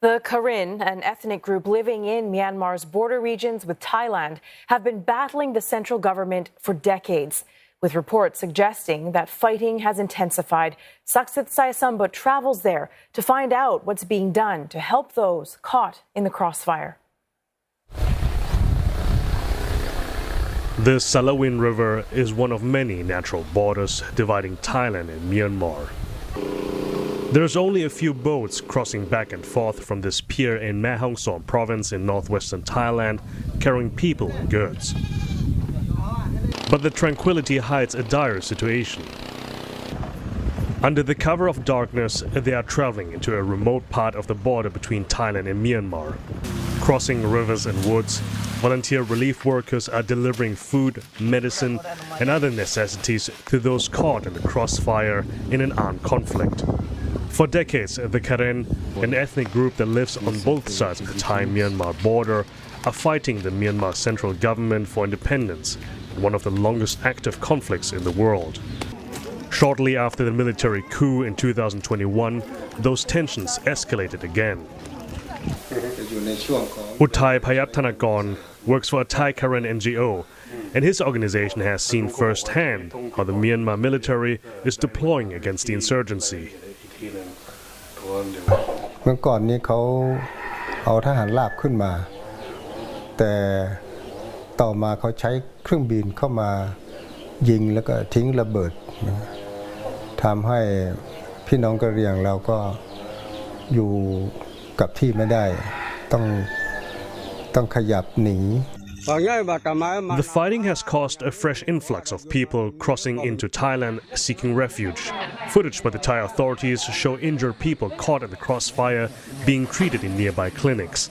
The Karen, an ethnic group living in Myanmar's border regions with Thailand, have been battling the central government for decades, with reports suggesting that fighting has intensified. Saksith Saiyasombut travels there to find out what's being done to help those caught in the crossfire. The Salawin River is one of many natural borders dividing Thailand and Myanmar. There's only a few boats crossing back and forth from this pier in Mae Hong Son province in northwestern Thailand, carrying people and goods. But the tranquility hides a dire situation. Under the cover of darkness, they are traveling into a remote part of the border between Thailand and Myanmar. Crossing rivers and woods, volunteer relief workers are delivering food, medicine, and other necessities to those caught in the crossfire in an armed conflict. For decades, the Karen, an ethnic group that lives on both sides of the Thai-Myanmar border, are fighting the Myanmar central government for independence in one of the longest active conflicts in the world. Shortly after the military coup in 2021, those tensions escalated again. Uthai Payathanakon works for a Thai Karen NGO, and his organization has seen firsthand how the Myanmar military is deploying against the insurgency. เมื่อก่อนนี้เขาเอาทหารราบขึ้นมาแต่ต่อมาเขาใช้เครื่องบินเข้ามายิงแล้วก็ทิ้งระเบิดทำให้พี่น้องกะเหรี่ยงเราก็อยู่กับที่ไม่ได้ต้องขยับหนี The fighting has caused a fresh influx of people crossing into Thailand seeking refuge. Footage by the Thai authorities show injured people caught in the crossfire being treated in nearby clinics.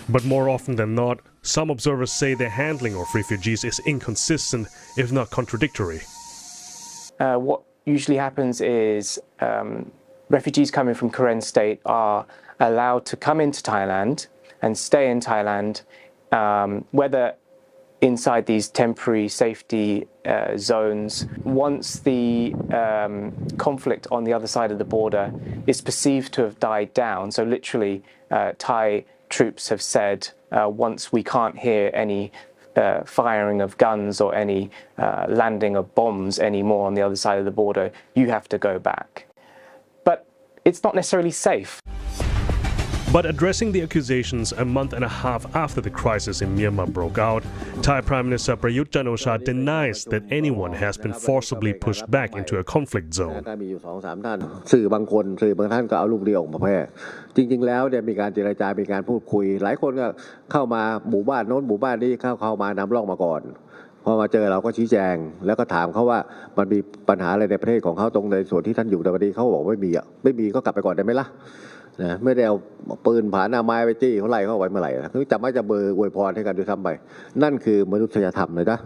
But more often than not, some observers say the handling of refugees is inconsistent, if not contradictory. What usually happens is refugees coming from Karen state are allowed to come into Thailand and stay in Thailand, whether inside these temporary safety zones. Once the conflict on the other side of the border is perceived to have died down, so literally Thai troops have said, once we can't hear any firing of guns or any landing of bombs anymore on the other side of the border, you have to go back. But it's not necessarily safe. But addressing the accusations a month and a half after the crisis in Myanmar broke out, Thai Prime Minister Prayut Chan-o-cha denies that anyone has been forcibly pushed back into a conflict zone. สื่อบางท่านก็เอาลูกเรือออกมาแพร่จริงๆแล้วเนี่ยมีการเจรจามีการพูดคุยหลายคนก็เข้ามาหมู่บ้านโน้นหมู่บ้านนี้เข้ามานำร่องมาก่อนพอมาเจอเราก็ชี้แจงแล้วก็ถามเขาว่ามันมีปัญหาอะไรในประเทศของเขาตรงในส่วนที่ท่านอยู่ในประเทศเขาบอกไม่มีก็กลับไปก่อนได้ไหมล่ะนะไม่ได้เอาปืนผาหน้าไม้ไปจี้เขาไล่เข้าไว้เมื่อไหร่คือจับไม้จับมืออวยพรให้กันด้วยซ้ำไปนั่นคือมนุษยธรรมเลยนะ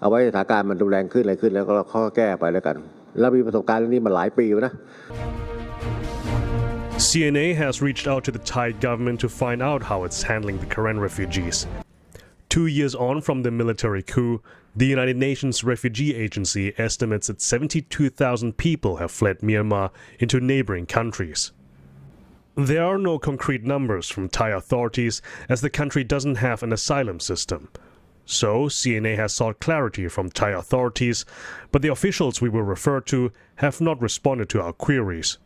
เอาไว้สถานการณ์มันรุนแรงขึ้นอะไรขึ้นแล้วก็ข้อแก้ไปแล้วกันเรามีประสบการณ์เรื่องนี้มาหลายปีแล้วนะ CNA has reached out to the Thai government to find out how it's handling the Karen refugees. 2 years on from the military coup, the United Nations Refugee Agency estimates that 72,000 people have fled Myanmar into neighboring countries. There are no concrete numbers from Thai authorities as the country doesn't have an asylum system. So, CNA has sought clarity from Thai authorities, but the officials we will refer to have not responded to our queries.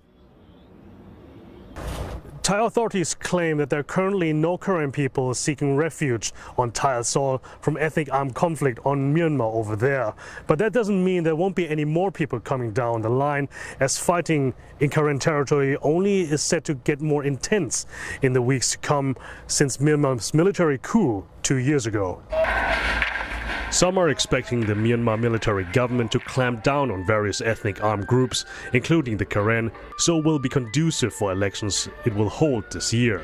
Thai authorities claim that there are currently no Karen people seeking refuge on Thai soil from ethnic armed conflict on Myanmar over there. But that doesn't mean there won't be any more people coming down the line, as fighting in Karen territory only is set to get more intense in the weeks to come since Myanmar's military coup 2 years ago. Some are expecting the Myanmar military government to clamp down on various ethnic armed groups, including the Karen, so will be conducive for elections it will hold this year.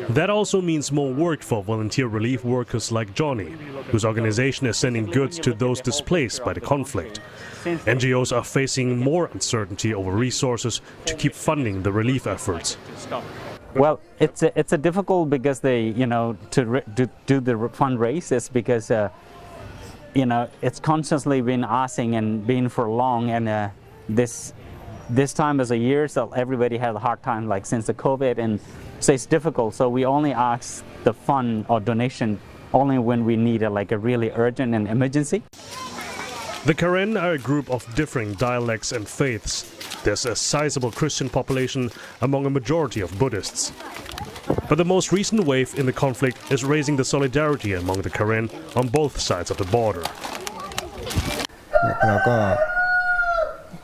That also means more work for volunteer relief workers like Johnny, whose organization is sending goods to those displaced by the conflict. NGOs are facing more uncertainty over resources to keep funding the relief efforts. Well, it's a difficult because to do the fundraise is because it's constantly been asking and been for long, and this this time is a year, so everybody had a hard time, like since the COVID, and so it's difficult. So we only ask the fund or donation only when we need like a really urgent and emergency. The Karen are a group of differing dialects and faiths. There's a sizable Christian population among a majority of Buddhists. But the most recent wave in the conflict is raising the solidarity among the Karen on both sides of the border. เราก็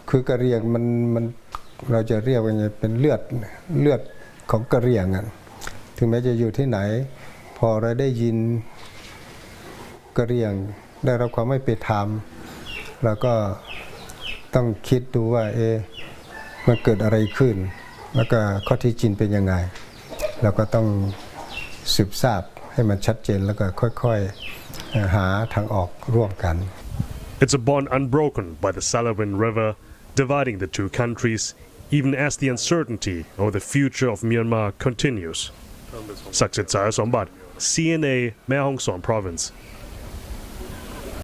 คือกะเหรี่ยงมันเราจะเรียกว่าเป็นเลือดของกะเหรี่ยงอ่ะถึงแม้จะอยู่ที่ไหนพอเราได้ยินกะเหรี่ยงได้รับความไม่เป็นธรรมเราก็ต้องคิดดูว่ามันเกิดอะไรขึ้นแล้วก็ข้อที่จริงเป็นยังไงเราก็ต้องสืบทราบให้มันชัดเจนแล้วก็ค่อยๆหาทางออกร่วมกัน It's a bond unbroken by the Salawin River, dividing the two countries, even as the uncertainty over the future of Myanmar continues. Saksith Saiyasombut, CNA, Mae Hong Son Province.